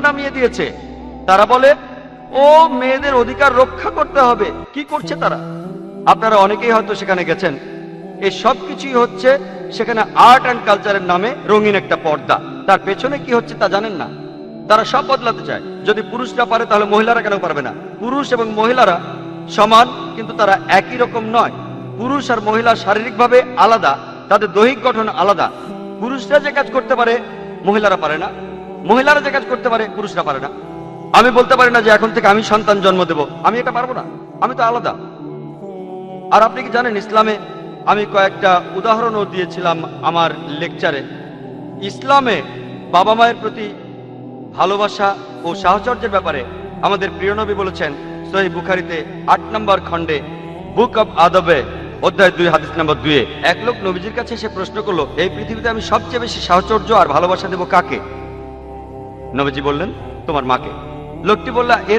নামিয়ে দিয়েছে। তারা বলে ও মেয়েদের অধিকার রক্ষা করতে হবে। কি করছে তারা? আপনারা অনেকেই হয়তো সেখানে গেছেন। এই সব কিছুই হচ্ছে সেখানে আর্ট অ্যান্ড কালচারের নামে রঙিন একটা পর্দা। তার পেছনে কি হচ্ছে তা জানেন না। তারা সব বদলাতে চায়। যদি পুরুষরা পারে তাহলে মহিলারা কেন পারবে না? পুরুষ এবং মহিলারা সমান, কিন্তু তারা একই রকম নয়। পুরুষ আর মহিলা শারীরিকভাবে আলাদা, তাদের দৈহিক গঠন আলাদা। পুরুষরা যে কাজ করতে পারে মহিলারা পারে না, মহিলারা যে কাজ করতে পারে পুরুষরা পারে না। আমি বলতে পারি না যে এখন থেকে আমি সন্তান জন্ম দেব, আমি এটা পারবো না, আমি তো আলাদা। আর আপনি কি জানেন, ইসলামে আমি কয়েকটা উদাহরণও দিয়েছিলাম আমার লেকচারে। ইসলামে বাবা মায়ের প্রতি ভালোবাসা ও সাহচর্যের ব্যাপারে আমাদের প্রিয় নবী বলেছেন সহিহ বুখারীতে ৮ নম্বর খণ্ডে বুক অব আদবে অধ্যায় ২ হাদিস নম্বর ২-এ এক লোক নবীজির কাছে এসে প্রশ্ন করলো, এই পৃথিবীতে আমি সবচেয়ে বেশি সাহচর্য আর ভালোবাসা দেব কাকে? নবীজি বললেন, তোমার মাকে। লোকটি বলল,